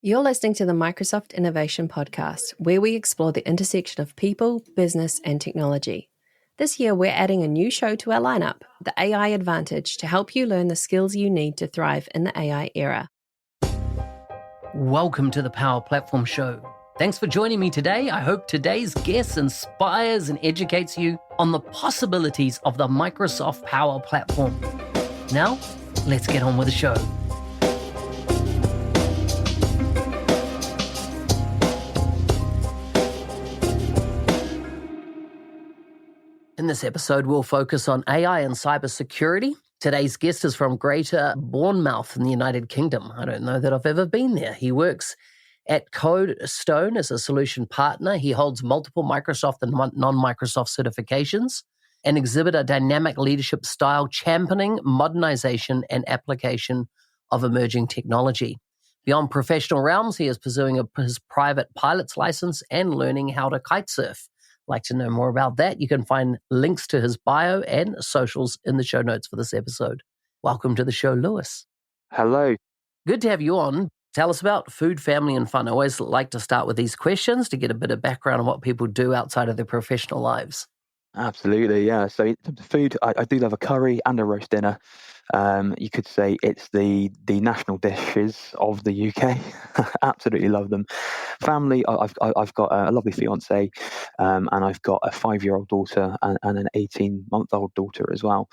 You're listening to the Microsoft Innovation Podcast, where we explore the intersection of people, business, and technology. This year, we're adding a new show to our lineup, The AI Advantage, to help you learn the skills you need to thrive in the AI era. Welcome to the Power Platform Show. Thanks for joining me today. I hope today's guest inspires and educates you on the possibilities of the Microsoft Power Platform. Now, let's get on with the show. In this episode, we'll focus on AI and cybersecurity. Today's guest is from Greater Bournemouth in the United Kingdom. I don't know that I've ever been there. He works at CodeStone as a solution partner. He holds multiple Microsoft and non-Microsoft certifications and exhibit a dynamic leadership style championing modernization and application of emerging technology. Beyond professional realms, he is pursuing his private pilot's license and learning how to kite surf. Like to know more about that, you can find links to his bio and socials in the show notes for this episode. Welcome to the show, Lewis. Hello. Good to have you on. Tell us about food, family, and fun. I always like to start with these questions to get a bit of background on what people do outside of their professional lives. Absolutely, yeah. So in terms of food, I do love a curry and a roast dinner. You could say it's the national dishes of the UK. Absolutely love them. Family, I've got a lovely fiance, and I've got a 5-year-old daughter and an 18-month-old daughter as well.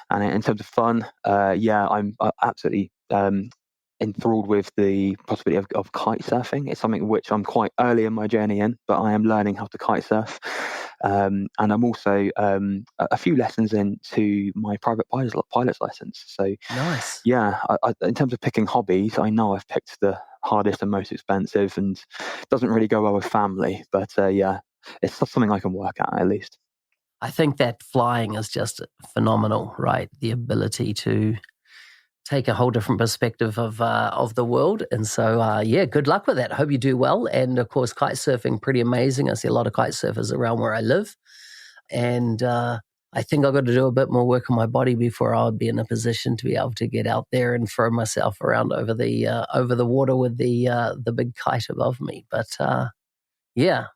And in terms of fun, I'm absolutely enthralled with the possibility of kite surfing. It's something which I'm quite early in my journey in, but I am learning how to kite surf. And I'm also a few lessons into my private pilot's license. So, nice. Yeah, in terms of picking hobbies, I know I've picked the hardest and most expensive, and it doesn't really go well with family. But it's something I can work at least. I think that flying is just phenomenal, right? The ability to take a whole different perspective of the world. And so, good luck with that. I hope you do well. And of course, kite surfing, pretty amazing. I see a lot of kite surfers around where I live. And I think I've got to do a bit more work on my body before I'll be in a position to be able to get out there and throw myself around over the water with the big kite above me. But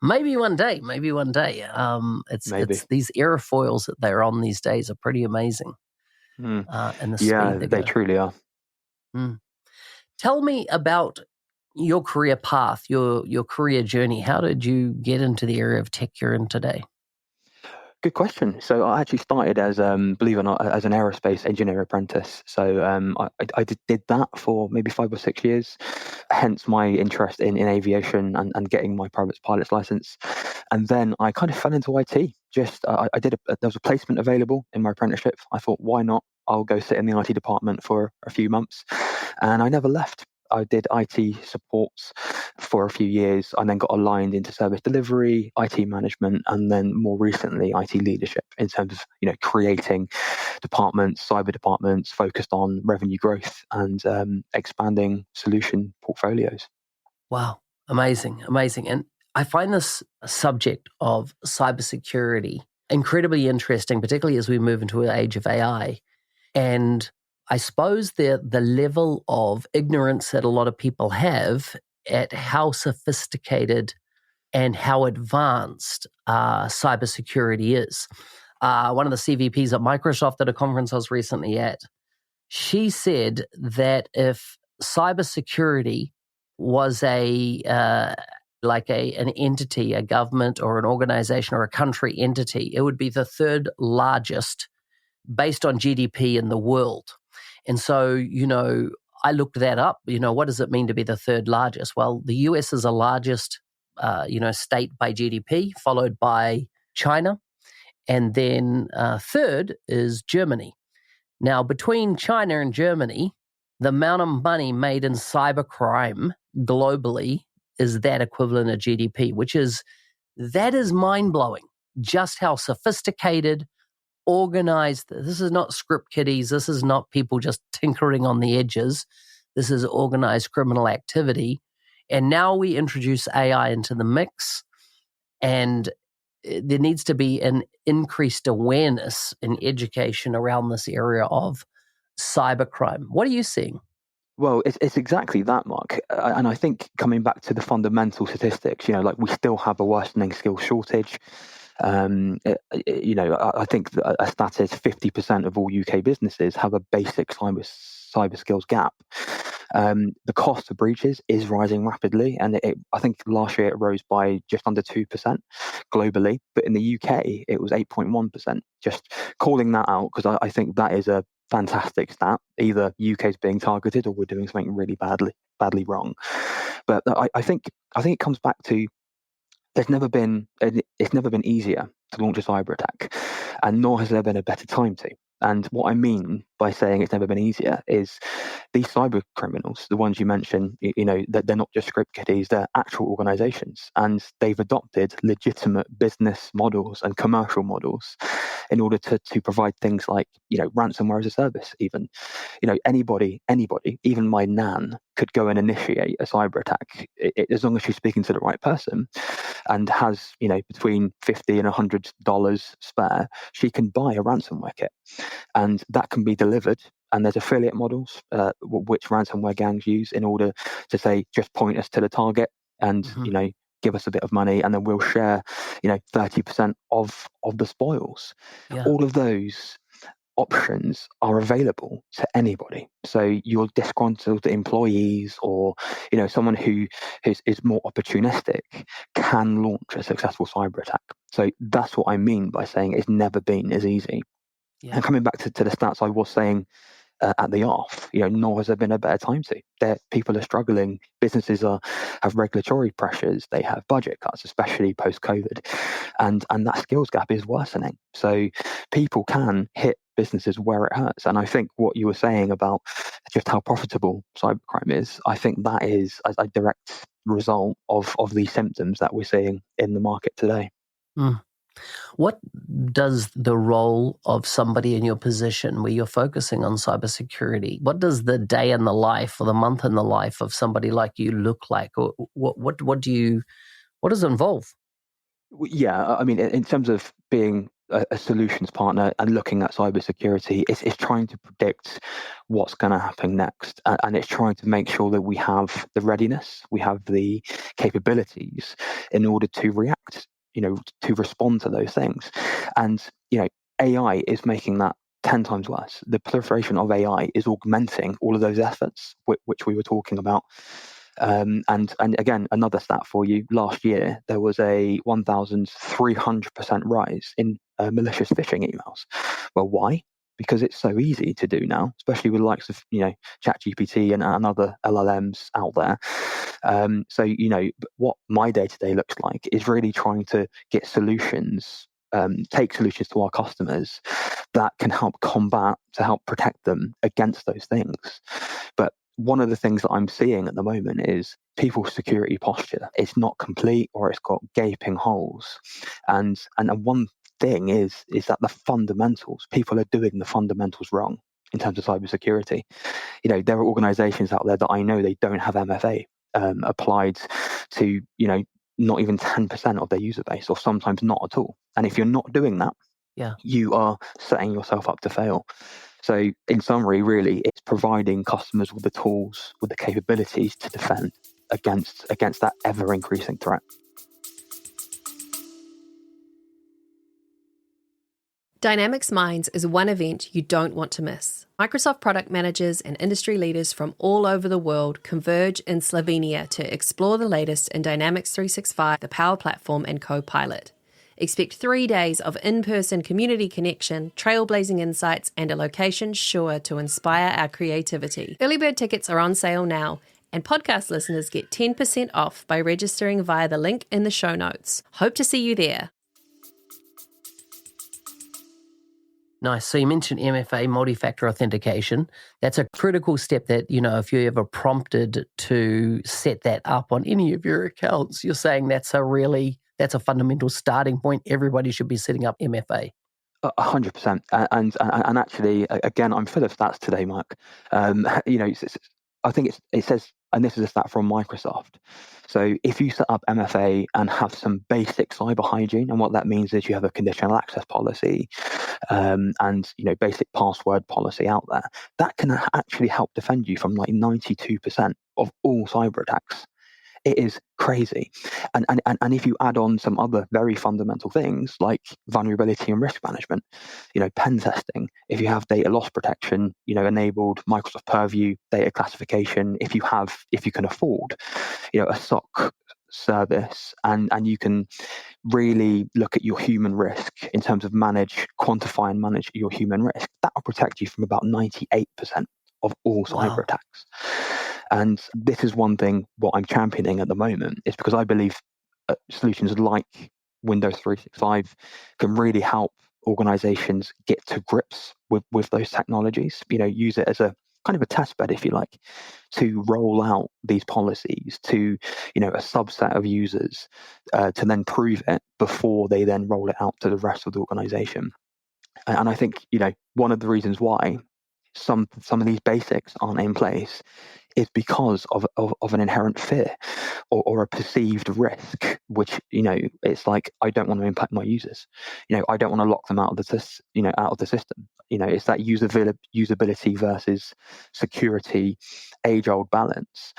maybe one day. It's these airfoils that they're on these days are pretty amazing. And the speed they truly are. Tell me about your career path, your career journey. How did you get into the area of tech you're in today? Good question. So I actually started as, believe it or not, as an aerospace engineer apprentice. So I did that for maybe 5 or 6 years, hence my interest in aviation and getting my private pilot's license. And then I kind of fell into IT. There was a placement available in my apprenticeship. I thought, why not? I'll go sit in the IT department for a few months. And I never left. I did IT support for a few years and then got aligned into service delivery, IT management, and then more recently IT leadership in terms of creating departments, cyber departments focused on revenue growth and expanding solution portfolios. Wow, amazing. And I find this subject of cybersecurity incredibly interesting, particularly as we move into an age of AI. And I suppose the level of ignorance that a lot of people have at how sophisticated and how advanced cybersecurity is. One of the CVPs at Microsoft at a conference I was recently at, she said that if cybersecurity was an entity, a government or an organization or a country entity, it would be the third largest based on GDP in the world. And so, I looked that up. What does it mean to be the third largest? Well, the US is the largest, state by GDP, followed by China. And then third is Germany. Now, between China and Germany, the amount of money made in cybercrime globally is that equivalent of GDP, that is mind-blowing, just how sophisticated, organized. This is not script kiddies. This is not people just tinkering on the edges. This is organized criminal activity. And now we introduce AI into the mix, and there needs to be an increased awareness and education around this area of cybercrime. What are you seeing? Well, it's exactly that, Mark. And I think coming back to the fundamental statistics, like we still have a worsening skills shortage. I think that a stat is 50% of all UK businesses have a basic cyber skills gap. The cost of breaches is rising rapidly, and I think last year it rose by just under 2% globally, but in the UK it was 8.1%. Just calling that out because I think that is a fantastic stat. Either UK is being targeted or we're doing something really badly wrong. But I think it comes back to it's never been easier to launch a cyber attack, and nor has there been a better time to. And what I mean by saying it's never been easier is these cyber criminals, the ones you mentioned, that they're not just script kiddies, they're actual organizations, and they've adopted legitimate business models and commercial models in order to provide things like, ransomware as a service. Even, anybody, even my nan could go and initiate a cyber attack as long as she's speaking to the right person and has, between $50 and $100 spare. She can buy a ransomware kit, and that can be delivered. And there's affiliate models which ransomware gangs use in order to say, just point us to the target and give us a bit of money, and then we'll share 30% of the spoils. Yeah. All of those options are available to anybody. So your disgruntled employees or someone who is more opportunistic can launch a successful cyber attack. So that's what I mean by saying it's never been as easy. Yeah. And coming back to the stats I was saying at the off, nor has there been a better time to. People are struggling. Businesses have regulatory pressures. They have budget cuts, especially post-COVID, and that skills gap is worsening. So people can hit businesses where it hurts. And I think what you were saying about just how profitable cybercrime is, I think that is a direct result of these symptoms that we're seeing in the market today. Mm. What does the role of somebody in your position where you're focusing on cybersecurity, what does the day in the life or the month in the life of somebody like you look like? Or what does it involve? Yeah, I mean, in terms of being a solutions partner and looking at cybersecurity, it's trying to predict what's going to happen next. And it's trying to make sure that we have the readiness, we have the capabilities in order to react, to respond to those things. And, AI is making that 10 times worse. The proliferation of AI is augmenting all of those efforts, which we were talking about. And again, another stat for you. Last year, there was a 1,300% rise in malicious phishing emails. Well, why? Because it's so easy to do now, especially with the likes of, ChatGPT and other LLMs out there. So, what my day-to-day looks like is really trying to get solutions, take solutions to our customers that can help combat, to help protect them against those things. But one of the things that I'm seeing at the moment is people's security posture. It's not complete, or it's got gaping holes. And one thing is that the fundamentals, people are doing the fundamentals wrong in terms of cybersecurity. There are organizations out there that I know they don't have MFA applied to, not even 10% of their user base, or sometimes not at all. And if you're not doing that, you are setting yourself up to fail. So in summary, really, it's providing customers with the tools, with the capabilities to defend against that ever-increasing threat. Dynamics Minds is one event you don't want to miss. Microsoft product managers and industry leaders from all over the world converge in Slovenia to explore the latest in Dynamics 365, the Power Platform, and Copilot. Expect 3 days of in-person community connection, trailblazing insights, and a location sure to inspire our creativity. Early bird tickets are on sale now, and podcast listeners get 10% off by registering via the link in the show notes. Hope to see you there. Nice. So you mentioned MFA, multi-factor authentication. That's a critical step that, if you're ever prompted to set that up on any of your accounts, you're saying that's a fundamental starting point. Everybody should be setting up MFA. 100%. And actually, again, I'm full of stats today, Mark. I think it says And this is a stat from Microsoft. So if you set up MFA and have some basic cyber hygiene, and what that means is you have a conditional access policy and basic password policy out there, that can actually help defend you from like 92% of all cyber attacks. It is crazy. And if you add on some other very fundamental things like vulnerability and risk management, pen testing, if you have data loss protection, enabled Microsoft Purview, data classification, if you can afford, a SOC service, and you can really look at your human risk in terms of quantify and manage your human risk, that will protect you from about 98% of all cyber attacks. And this is one thing what I'm championing at the moment is because I believe solutions like Windows 365 can really help organizations get to grips with those technologies, use it as a kind of a test bed, if you like, to roll out these policies to, a subset of users to then prove it before they then roll it out to the rest of the organization. And I think, one of the reasons why some of these basics aren't in place is because of an inherent fear or a perceived risk, which, it's like, I don't want to impact my users. I don't want to lock them out of the system. It's that usability versus security, age-old balance.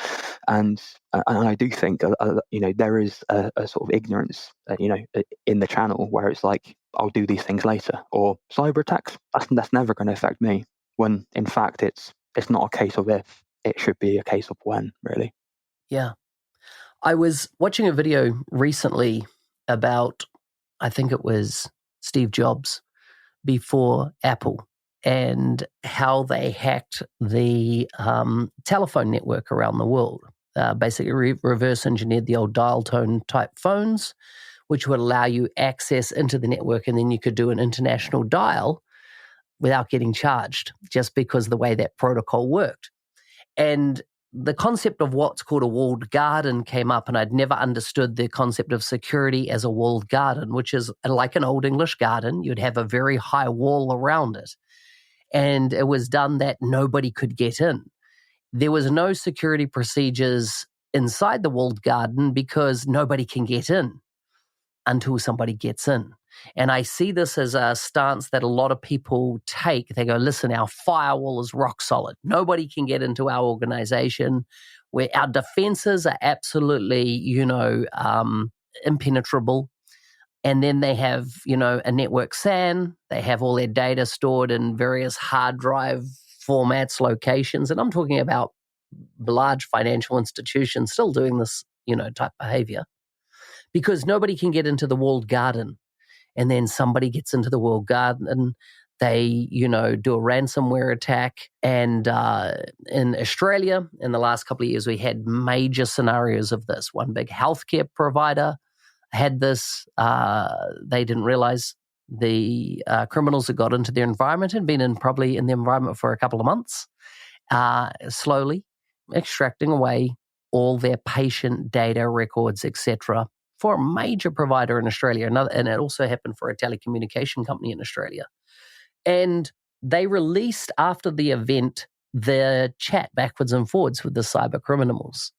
And I do think, there is a sort of ignorance, in the channel where it's like, I'll do these things later, or cyber attacks, that's never going to affect me. When in fact it's not a case of if, it should be a case of when, really. Yeah. I was watching a video recently about, I think it was Steve Jobs before Apple, and how they hacked the telephone network around the world. Basically reverse engineered the old dial tone type phones, which would allow you access into the network, and then you could do an international dial without getting charged, just because of the way that protocol worked. And the concept of what's called a walled garden came up, and I'd never understood the concept of security as a walled garden, which is like an old English garden. You'd have a very high wall around it. And it was done that nobody could get in. There was no security procedures inside the walled garden because nobody can get in until somebody gets in. And I see this as a stance that a lot of people take. They go, listen, our firewall is rock solid. Nobody can get into our organization. Where our defenses are absolutely, impenetrable. And then they have, a network SAN. They have all their data stored in various hard drive formats, locations. And I'm talking about large financial institutions still doing this, type behavior. Because nobody can get into the walled garden. And then somebody gets into the walled garden and they, do a ransomware attack. And in Australia, in the last couple of years, we had major scenarios of this. One big healthcare provider had this. They didn't realize the criminals had got into their environment and been probably in the environment for a couple of months, slowly extracting away all their patient data records, etc., for a major provider in Australia. And it also happened for a telecommunication company in Australia. And they released after the event the chat backwards and forwards with the cyber criminals,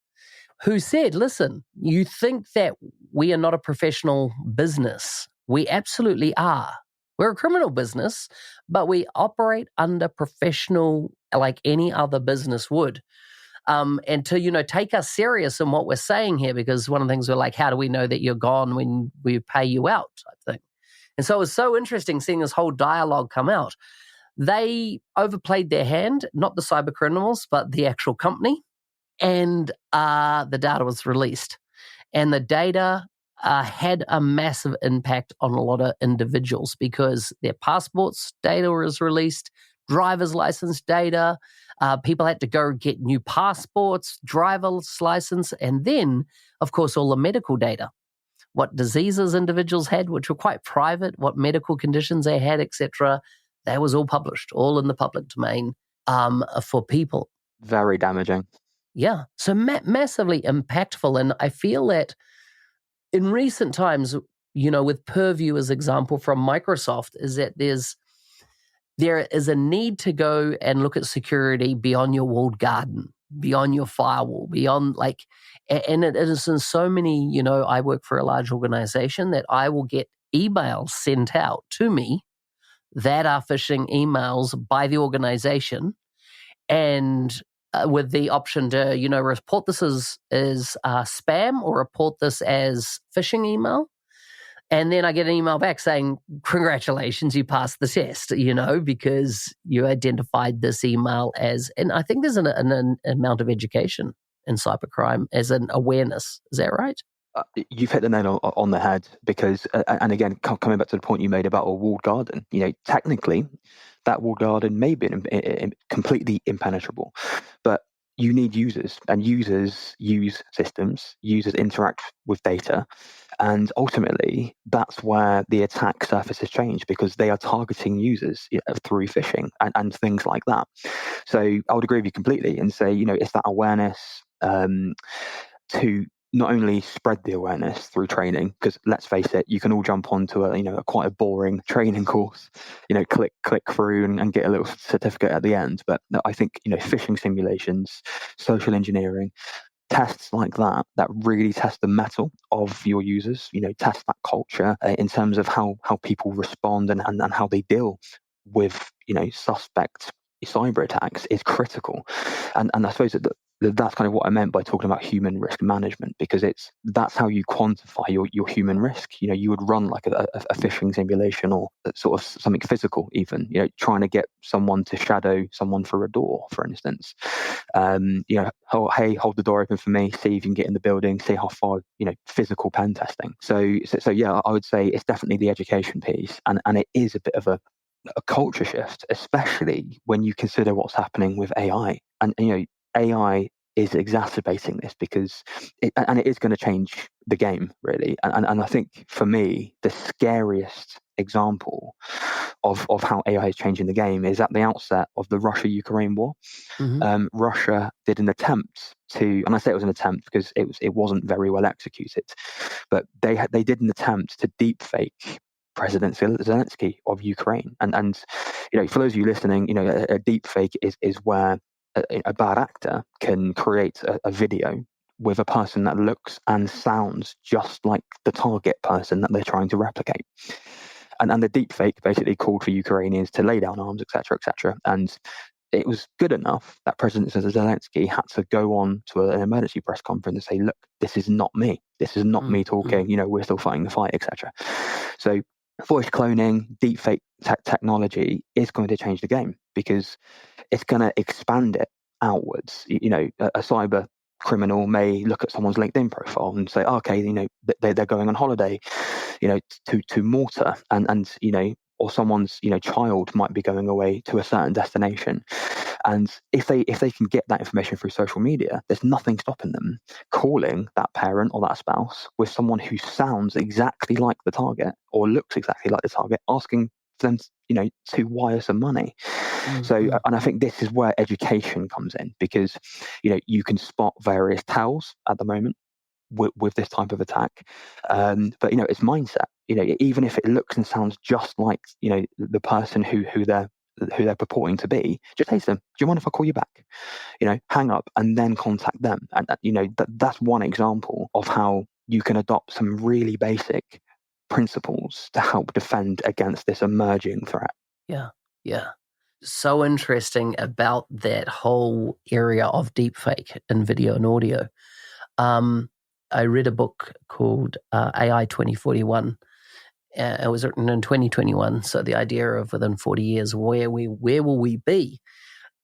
who said, listen, you think that we are not a professional business. We absolutely are. We're a criminal business, but we operate under professional like any other business would. And to, take us serious in what we're saying here, because one of the things we're like, how do we know that you're gone when we pay you out type thing? And so it was so interesting seeing this whole dialogue come out. They overplayed their hand, not the cyber criminals, but the actual company. And the data was released. And the data had a massive impact on a lot of individuals because their passports data was released, driver's license data. People had to go get new passports, driver's license, and then, of course, all the medical data. What diseases individuals had, which were quite private, what medical conditions they had, etc. That was all published, all in the public domain for people. Very damaging. Yeah, so massively impactful. And I feel that in recent times, with Purview as example from Microsoft, is that there is a need to go and look at security beyond your walled garden. beyond your firewall, beyond and it is in so many, I work for a large organization that I will get emails sent out to me that are phishing emails by the organization, and with the option to, report this as spam or report this as phishing email. And then I get an email back saying, congratulations, you passed the test, because you identified this email as, and I think there's an amount of education in cybercrime as an awareness. Is that right? You've hit the nail on the head, because, and again, coming back to the point you made about a walled garden, technically that walled garden may be completely impenetrable, but you need users, and users use systems, users interact with data, and ultimately that's where the attack surfaces change, because they are targeting users through phishing and things like that. So I would agree with you completely and say, it's that awareness to not only spread the awareness through training, because let's face it, you can all jump onto a quite a boring training course, click through and get a little certificate at the end. But I think, phishing simulations, social engineering, tests like that really test the mettle of your users, test that culture in terms of how people respond and how they deal with, suspect cyber attacks is critical. And I suppose that's kind of what I meant by talking about human risk management, because that's how you quantify your human risk. You would run like a phishing simulation, or sort of something physical even, trying to get someone to shadow someone through a door, for instance. Oh, hey, hold the door open for me, see if you can get in the building, see how far, physical pen testing. So yeah, I would say it's definitely the education piece, and it is a bit of a culture shift, especially when you consider what's happening with AI. And AI is exacerbating this, because it is going to change the game, really. And I think for me, the scariest example of how AI is changing the game is at the outset of the Russia-Ukraine war. Mm-hmm. Russia did an attempt to, and I say it was an attempt because it wasn't very well executed, but they did an attempt to deepfake President Zelensky of Ukraine. And for those of you listening, a deepfake is where a bad actor can create a video with a person that looks and sounds just like the target person that they're trying to replicate. And the deepfake basically called for Ukrainians to lay down arms, etc., etc. And it was good enough that President Zelensky had to go on to an emergency press conference and say, look, this is not me. This is not me talking. We're still fighting the fight, etc. So voice cloning, deepfake technology is going to change the game, because it's going to expand it outwards. A cyber criminal may look at someone's LinkedIn profile and say, oh, okay, they're going on holiday, to Malta, and or someone's child might be going away to a certain destination. And if they can get that information through social media, there's nothing stopping them calling that parent or that spouse with someone who sounds exactly like the target or looks exactly like the target, asking them to wire some money. Mm-hmm. So, and I think this is where education comes in, because you can spot various tells at the moment with this type of attack, but it's mindset. Even if it looks and sounds just like the person who they're purporting to be, just say to them, do you mind if I call you back? Hang up and then contact them. And that's one example of how you can adopt some really basic principles to help defend against this emerging threat. Yeah. So interesting about that whole area of deepfake in video and audio. I read a book called AI 2041. It was written in 2021. So the idea of within 40 years, where will we be?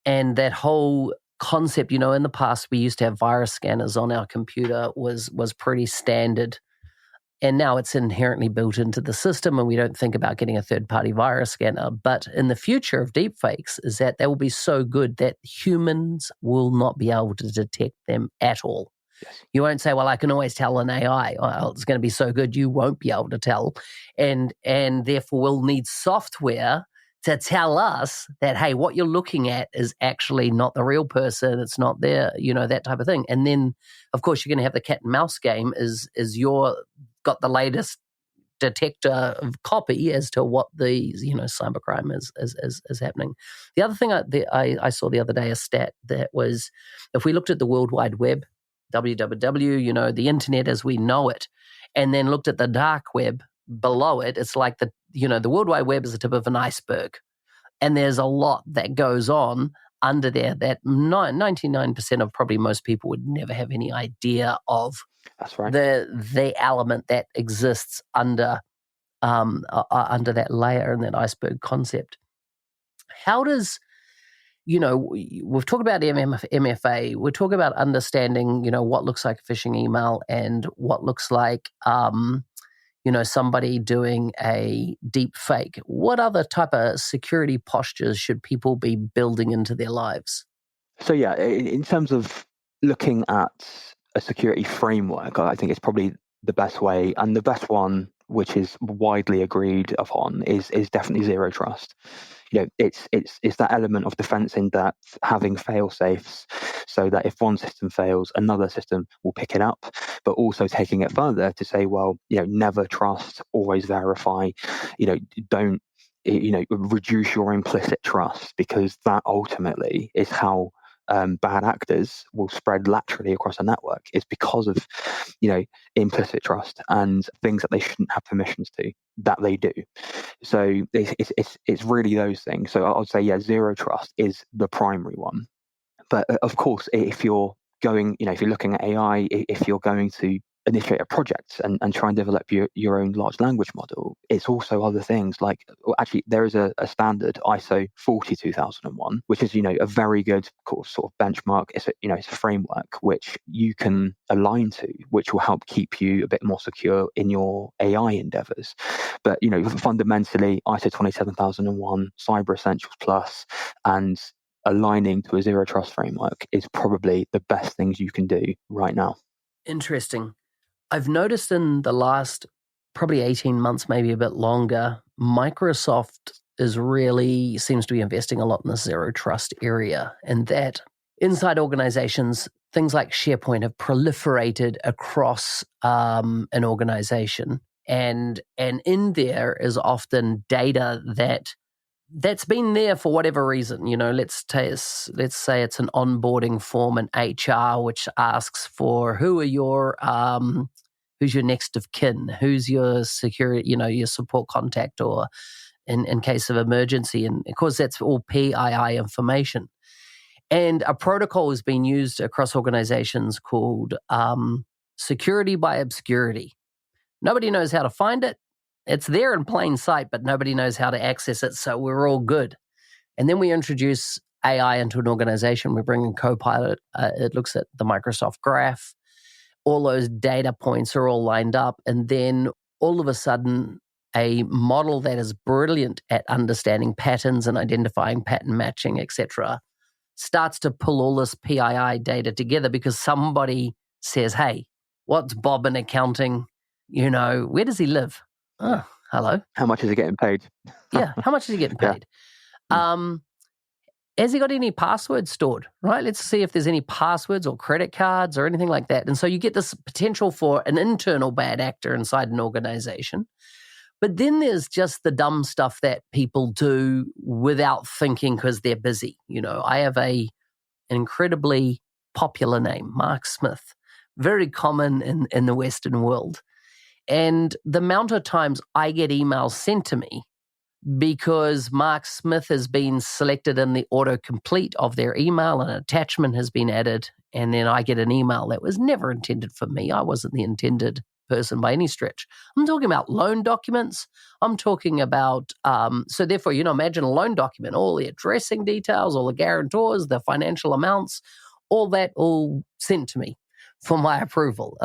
And that whole concept, in the past we used to have virus scanners on our computer was pretty standard. And now it's inherently built into the system, and we don't think about getting a third-party virus scanner. But in the future of deepfakes is that they will be so good that humans will not be able to detect them at all. Yes. You won't say, well, I can always tell an AI. Well, it's going to be so good you won't be able to tell. And therefore we'll need software to tell us that, hey, what you're looking at is actually not the real person. It's not there, that type of thing. And then, of course, you're going to have the cat and mouse game is you're got the latest detector of copy as to what the cybercrime is happening. The other thing I saw the other day, a stat that was, if we looked at the World Wide Web, www, the internet as we know it, and then looked at the dark web below it, it's like the World Wide Web is the tip of an iceberg, and there's a lot that goes on under there that 99% of probably most people would never have any idea of. That's right. The element that exists under that layer and that iceberg concept. How does, we've talked about MFA, we're talking about understanding, what looks like a phishing email and what looks like, somebody doing a deep fake. What other type of security postures should people be building into their lives? So yeah, in terms of looking at a security framework, I think it's probably the best way, and the best one, which is widely agreed upon, is definitely zero trust. It's that element of defense in that having fail safes, so that if one system fails, another system will pick it up, but also taking it further to say, well, never trust, always verify, don't, reduce your implicit trust, because that ultimately is how bad actors will spread laterally across a network. It's because of, implicit trust and things that they shouldn't have permissions to, that they do. So it's really those things. So I would say, yeah, zero trust is the primary one. But of course, if you're going, if you're looking at AI, if you're going to initiate a project and try and develop your own large language model, it's also other things like, actually, there is a standard, ISO 42001, which is, a very good sort of benchmark. It's a framework which you can align to, which will help keep you a bit more secure in your AI endeavors. But, fundamentally, ISO 27001, Cyber Essentials Plus, and aligning to a zero trust framework is probably the best things you can do right now. Interesting. I've noticed in the last probably 18 months, maybe a bit longer, Microsoft seems to be investing a lot in the zero trust area, and that inside organizations, things like SharePoint have proliferated across an organization, and in there is often data that's been there for whatever reason. Let's say it's an onboarding form in HR which asks for who's your next of kin, who's your security, your support contact, or in case of emergency. And of course, that's all PII information. And a protocol has been used across organizations called security by obscurity. Nobody knows how to find it. It's there in plain sight, but nobody knows how to access it, so we're all good. And then we introduce AI into an organization. We bring in Copilot. It looks at the Microsoft graph. All those data points are all lined up. And then all of a sudden, a model that is brilliant at understanding patterns and identifying pattern matching, etc., starts to pull all this PII data together because somebody says, hey, what's Bob in accounting? Where does he live? Oh, hello. How much is he getting paid? Yeah, how much is he getting paid? Yeah. Has he got any passwords stored, right? Let's see if there's any passwords or credit cards or anything like that. And so you get this potential for an internal bad actor inside an organization. But then there's just the dumb stuff that people do without thinking because they're busy. I have an incredibly popular name, Mark Smith, very common in the Western world. And the amount of times I get emails sent to me because Mark Smith has been selected in the autocomplete of their email, an attachment has been added, and then I get an email that was never intended for me. I wasn't the intended person by any stretch. I'm talking about loan documents. I'm talking about, so therefore, imagine a loan document, all the addressing details, all the guarantors, the financial amounts, all that all sent to me for my approval.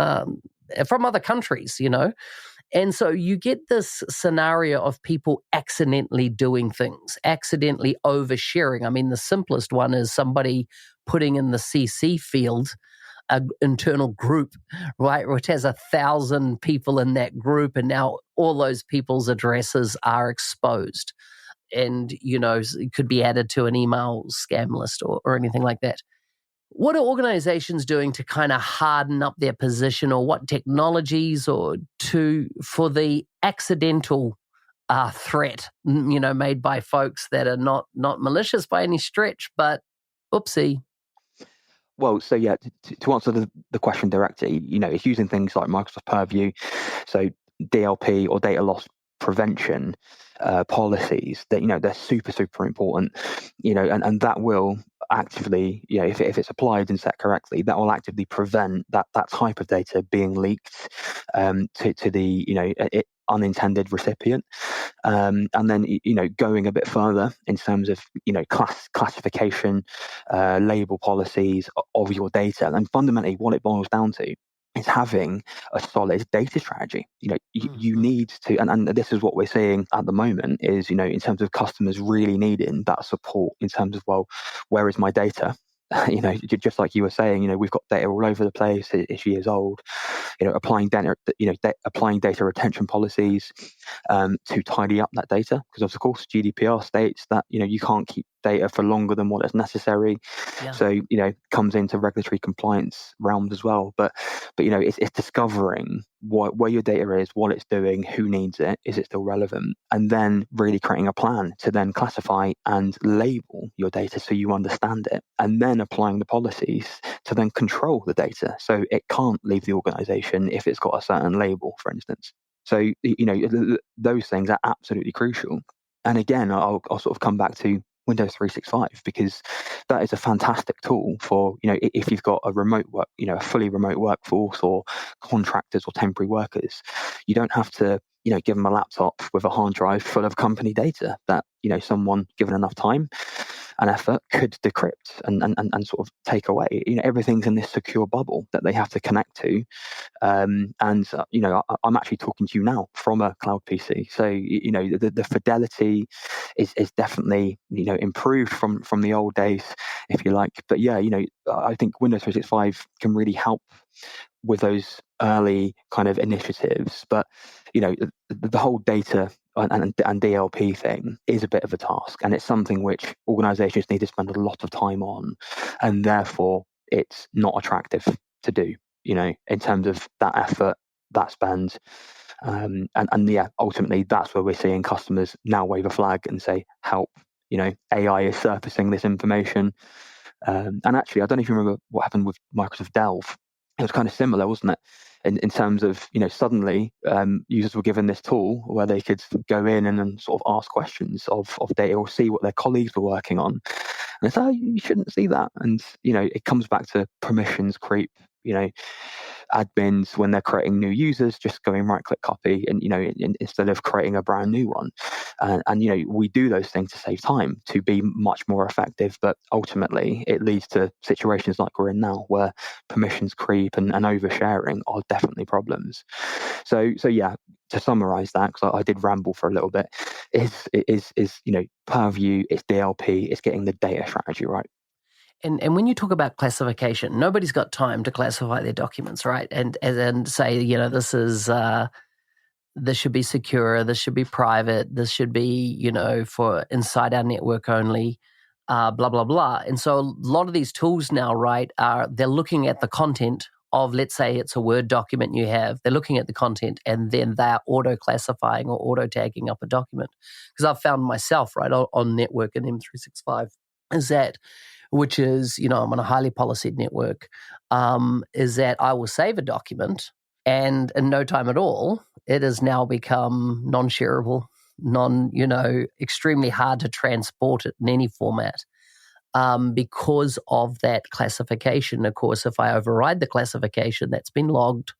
From other countries, And so you get this scenario of people accidentally doing things, accidentally oversharing. I mean, the simplest one is somebody putting in the CC field an internal group, right, which has 1,000 people in that group, and now all those people's addresses are exposed. And, it could be added to an email scam list or anything like that. What are organizations doing to kind of harden up their position, or what technologies or for the accidental threat, made by folks that are not malicious by any stretch, but oopsie? Well, so yeah, to answer the question directly, it's using things like Microsoft Purview, so DLP or data loss prevention policies that, they're super, super important, and that will actively, if it's applied and set correctly, that will actively prevent that type of data being leaked to the, unintended recipient. And then, going a bit further in terms of, classification, label policies of your data. And fundamentally, what it boils down to is having a solid data strategy. You need to, and this is what we're seeing at the moment is, in terms of customers really needing that support in terms of, well, where is my data? Just like you were saying, we've got data all over the place. It's years old. Applying data retention policies to tidy up that data, because of course GDPR states that you can't keep data for longer than what is necessary. Yeah. So comes into regulatory compliance realms as well. But it's discovering where your data is, what it's doing, who needs it, is it still relevant, and then really creating a plan to then classify and label your data so you understand it, and then applying the policies to then control the data so it can't leave the organization if it's got a certain label, for instance. So those things are absolutely crucial. And again, I'll sort of come back to Windows 365, because that is a fantastic tool for, if you've got a remote work, a fully remote workforce, or contractors or temporary workers. You don't have to, give them a laptop with a hard drive full of company data that, someone given enough time and effort could decrypt and sort of take away. Everything's in this secure bubble that they have to connect to. I'm actually talking to you now from a cloud PC. So, the fidelity is definitely, improved from the old days, if you like. But yeah, I think Windows 365 can really help with those early kind of initiatives. But, the whole data and DLP thing is a bit of a task, and it's something which organizations need to spend a lot of time on, and therefore it's not attractive to do, in terms of that effort, that spend. And yeah, ultimately that's where we're seeing customers now wave a flag and say, help, AI is surfacing this information. And actually, I don't know if you remember what happened with Microsoft Delve. It was kind of similar, wasn't it? In terms of, suddenly users were given this tool where they could go in and then sort of ask questions of data, or see what their colleagues were working on. And it's, you shouldn't see that. And, it comes back to permissions creep, admins, when they're creating new users, just going right-click copy, and instead of creating a brand new one. And we do those things to save time, to be much more effective. But ultimately, it leads to situations like we're in now, where permissions creep and oversharing are definitely problems. So yeah, to summarize that, because I did ramble for a little bit, is Purview, it's DLP, it's getting the data strategy right. And when you talk about classification, nobody's got time to classify their documents, right? And say, this is this should be secure, this should be private, this should be, for inside our network only, blah blah blah. And so a lot of these tools now, right, they're looking at the content of, let's say it's a Word document you have. They're looking at the content, and then they're auto classifying or auto tagging up a document. Because I've found myself, right, on network and M365, is that, which is, I'm on a highly policied network, is that I will save a document, and in no time at all, it has now become non-shareable, extremely hard to transport it in any format, because of that classification. Of course, if I override the classification, that's been logged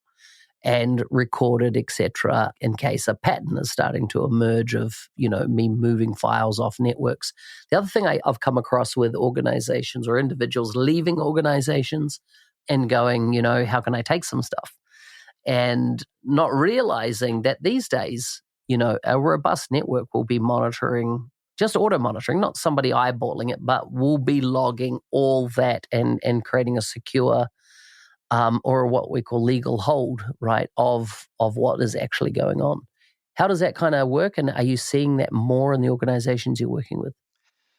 and recorded, etc., in case a pattern is starting to emerge of, me moving files off networks. The other thing I've come across with organizations or individuals leaving organizations and going, how can I take some stuff? And not realizing that these days, a robust network will be monitoring, just auto monitoring, not somebody eyeballing it, but will be logging all that and creating a secure or what we call legal hold, right, of what is actually going on. How does that kind of work? And are you seeing that more in the organizations you're working with?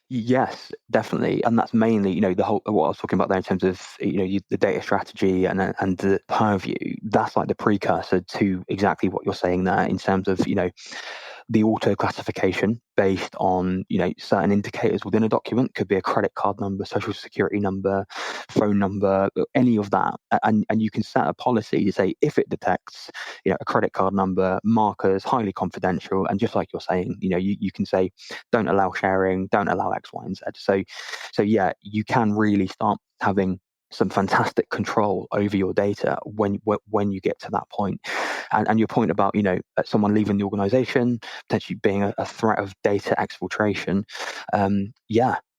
Yes, definitely, and that's mainly, the whole what I was talking about there in terms of the data strategy and the purview. That's like the precursor to exactly what you're saying there in terms of the auto classification based on certain indicators within a document. Could be a credit card number, social security number, phone number, any of that, and you can set a policy to say if it detects a credit card number, markers highly confidential, and just like you're saying, you can say don't allow sharing, don't allow X, Y, and Z. So yeah, you can really start having some fantastic control over your data when you get to that point. And your point about someone leaving the organization potentially being a threat of data exfiltration,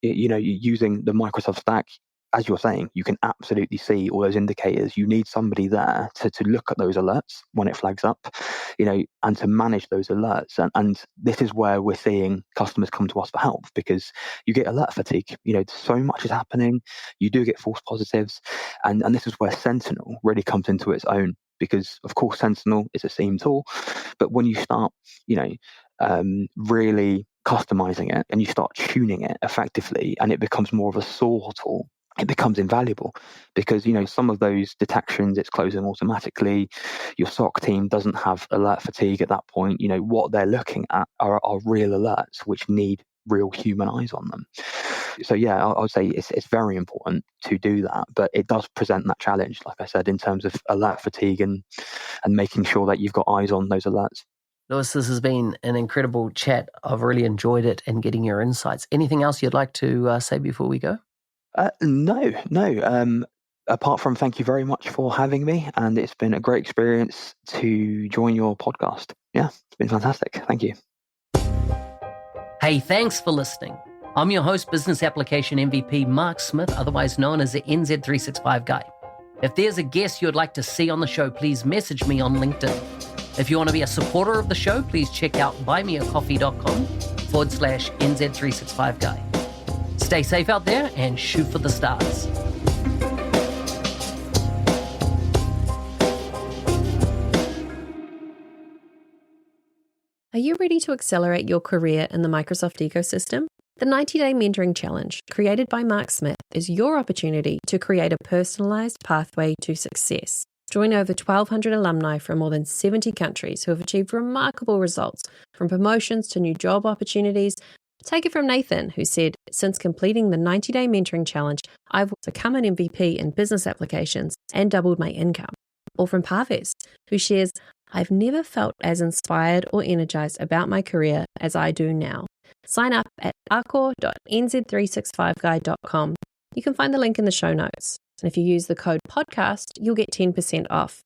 using the Microsoft stack, as you're saying, you can absolutely see all those indicators. You need somebody there to look at those alerts when it flags up, and to manage those alerts. And this is where we're seeing customers come to us for help, because you get alert fatigue. So much is happening. You do get false positives. And this is where Sentinel really comes into its own, because of course Sentinel is a SIEM tool, but when you start, really customizing it and you start tuning it effectively, and it becomes more of a SOAR tool, it becomes invaluable, because some of those detections, it's closing automatically. Your SOC team doesn't have alert fatigue at that point. What they're looking at are real alerts which need real human eyes on them. So yeah, I would say it's very important to do that, but it does present that challenge, like I said, in terms of alert fatigue and making sure that you've got eyes on those alerts. Lewis, this has been an incredible chat. I've really enjoyed it and getting your insights. Anything else you'd like to say before we go? No. Apart from thank you very much for having me, and it's been a great experience to join your podcast. Yeah, it's been fantastic. Thank you. Hey, thanks for listening. I'm your host, Business Application MVP Mark Smith, otherwise known as the NZ365 Guy. If there's a guest you'd like to see on the show, please message me on LinkedIn. If you want to be a supporter of the show, please check out buymeacoffee.com/NZ365 Guy. Stay safe out there and shoot for the stars. Are you ready to accelerate your career in the Microsoft ecosystem? The 90-Day Mentoring Challenge, created by Mark Smith, is your opportunity to create a personalized pathway to success. Join over 1,200 alumni from more than 70 countries who have achieved remarkable results, from promotions to new job opportunities. Take it from Nathan, who said, since completing the 90-Day Mentoring Challenge, I've become an MVP in business applications and doubled my income. Or from Parves, who shares, I've never felt as inspired or energized about my career as I do now. Sign up at arcor.nz365guy.com. You can find the link in the show notes. And if you use the code podcast, you'll get 10% off.